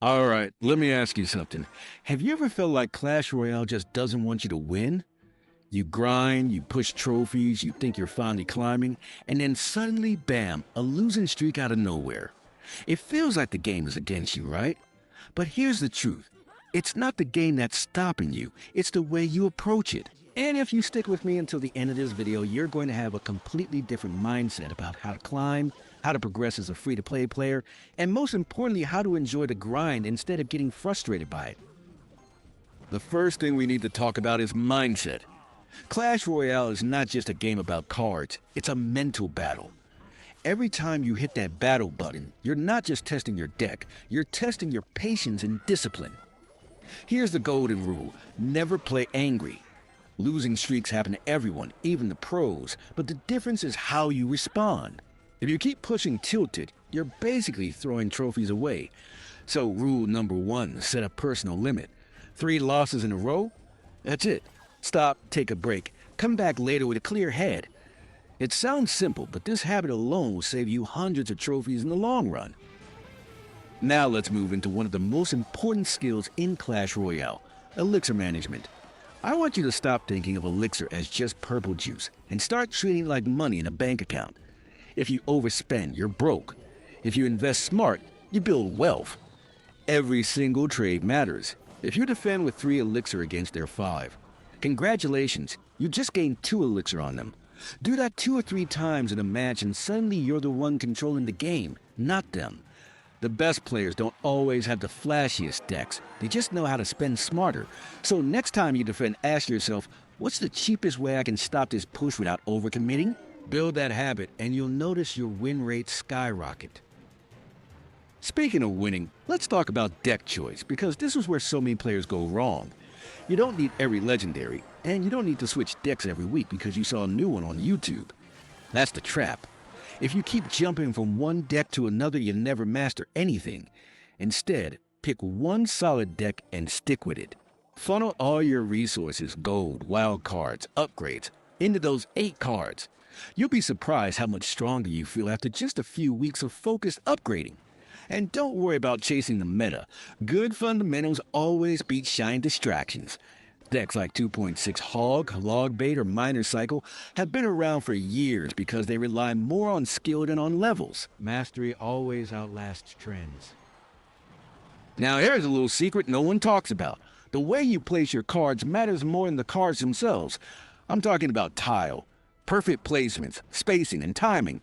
All right, let me ask you something. Have you ever felt like Clash Royale just doesn't want you to win? You grind, you push trophies, you think you're finally climbing, and then suddenly, bam, a losing streak out of nowhere. It feels like the game is against you, right? But here's the truth. It's not the game that's stopping you, it's the way you approach it. And if you stick with me until the end of this video, you're going to have a completely different mindset about how to climb, how to progress as a free-to-play player, and most importantly, how to enjoy the grind instead of getting frustrated by it. The first thing we need to talk about is mindset. Clash Royale is not just a game about cards, it's a mental battle. Every time you hit that battle button, you're not just testing your deck, you're testing your patience and discipline. Here's the golden rule: never play angry. Losing streaks happen to everyone, even the pros, but the difference is how you respond. If you keep pushing tilted, you're basically throwing trophies away. So rule number one, set a personal limit. 3 losses in a row? That's it. Stop, take a break, come back later with a clear head. It sounds simple, but this habit alone will save you hundreds of trophies in the long run. Now let's move into one of the most important skills in Clash Royale, elixir management. I want you to stop thinking of elixir as just purple juice and start treating it like money in a bank account. If you overspend, you're broke. If you invest smart, you build wealth. Every single trade matters. If you defend with 3 elixir against their 5, congratulations, you just gained 2 elixir on them. Do that 2 or 3 times in a match and suddenly you're the one controlling the game, not them. The best players don't always have the flashiest decks, they just know how to spend smarter. So next time you defend, ask yourself, what's the cheapest way I can stop this push without overcommitting? Build that habit and you'll notice your win rate skyrocket. Speaking of winning, let's talk about deck choice, because this is where so many players go wrong. You don't need every legendary, and you don't need to switch decks every week because you saw a new one on YouTube. That's the trap. If you keep jumping from one deck to another, you never master anything. Instead, pick one solid deck and stick with it. Funnel all your resources, gold, wild cards, upgrades, into those 8 cards. You'll be surprised how much stronger you feel after just a few weeks of focused upgrading. And don't worry about chasing the meta. Good fundamentals always beat shiny distractions. Decks like 2.6 Hog, Log Bait, or Miner Cycle have been around for years because they rely more on skill than on levels. Mastery always outlasts trends. Now here's a little secret no one talks about. The way you place your cards matters more than the cards themselves. I'm talking about tile. Perfect placements, spacing, and timing.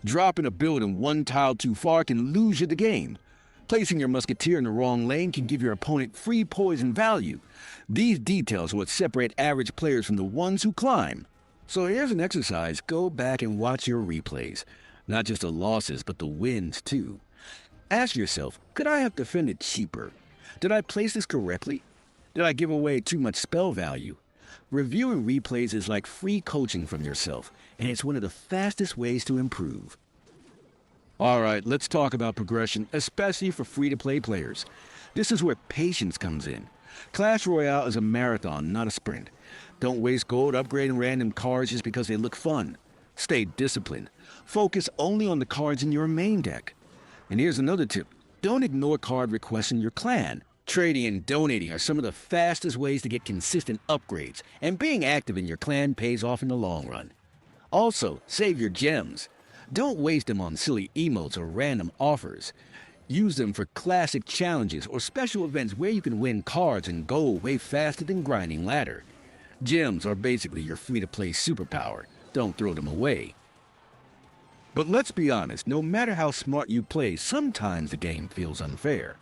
Dropping a building 1 tile too far can lose you the game. Placing your musketeer in the wrong lane can give your opponent free poison value. These details are what separate average players from the ones who climb. So here's an exercise: go back and watch your replays. Not just the losses, but the wins too. Ask yourself, could I have defended cheaper? Did I place this correctly? Did I give away too much spell value? Reviewing replays is like free coaching from yourself, and it's one of the fastest ways to improve. Alright, let's talk about progression, especially for free-to-play players. This is where patience comes in. Clash Royale is a marathon, not a sprint. Don't waste gold upgrading random cards just because they look fun. Stay disciplined. Focus only on the cards in your main deck. And here's another tip: don't ignore card requests in your clan. Trading and donating are some of the fastest ways to get consistent upgrades, and being active in your clan pays off in the long run. Also, save your gems. Don't waste them on silly emotes or random offers. Use them for classic challenges or special events where you can win cards and gold way faster than grinding ladder. Gems are basically your free-to-play superpower. Don't throw them away. But let's be honest, no matter how smart you play, sometimes the game feels unfair.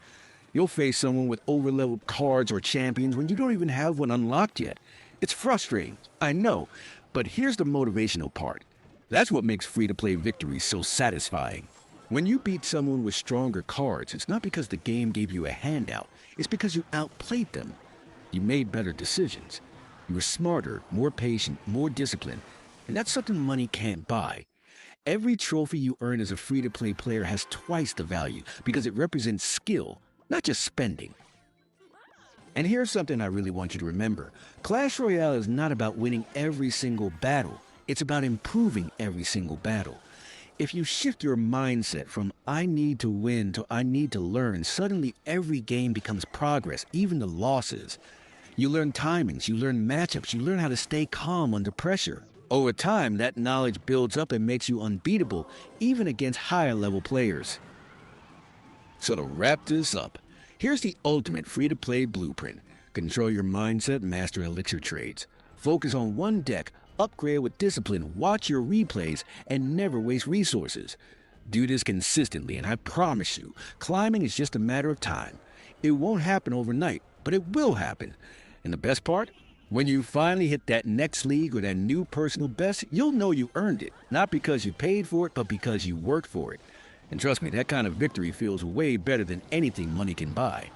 You'll face someone with over-leveled cards or champions when you don't even have one unlocked yet. It's frustrating, I know, but here's the motivational part. That's what makes free-to-play victories so satisfying. When you beat someone with stronger cards, it's not because the game gave you a handout. It's because you outplayed them. You made better decisions. You were smarter, more patient, more disciplined, and that's something money can't buy. Every trophy you earn as a free-to-play player has twice the value because it represents skill, not just spending. And here's something I really want you to remember. Clash Royale is not about winning every single battle. It's about improving every single battle. If you shift your mindset from I need to win to I need to learn, suddenly every game becomes progress, even the losses. You learn timings, you learn matchups, you learn how to stay calm under pressure. Over time, that knowledge builds up and makes you unbeatable, even against higher level players. So to wrap this up, here's the ultimate free-to-play blueprint. Control your mindset, master elixir trades. Focus on one deck, upgrade with discipline, watch your replays, and never waste resources. Do this consistently, and I promise you, climbing is just a matter of time. It won't happen overnight, but it will happen. And the best part? When you finally hit that next league or that new personal best, you'll know you earned it. Not because you paid for it, but because you worked for it. And trust me, that kind of victory feels way better than anything money can buy.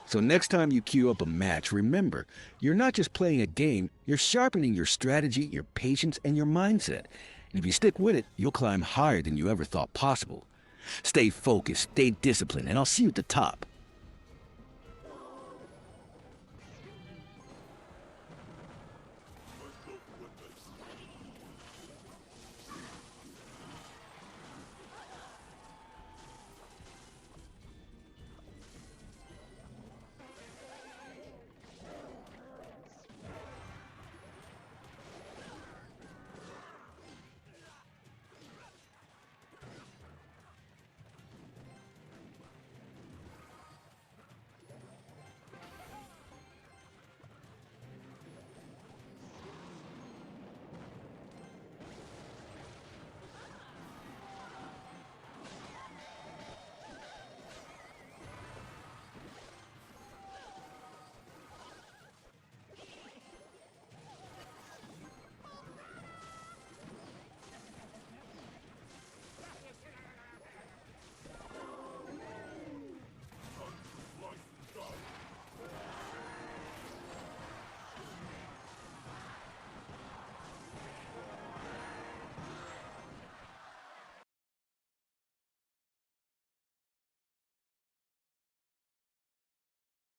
So next time you queue up a match, remember, you're not just playing a game, you're sharpening your strategy, your patience, and your mindset. And if you stick with it, you'll climb higher than you ever thought possible. Stay focused, stay disciplined, and I'll see you at the top.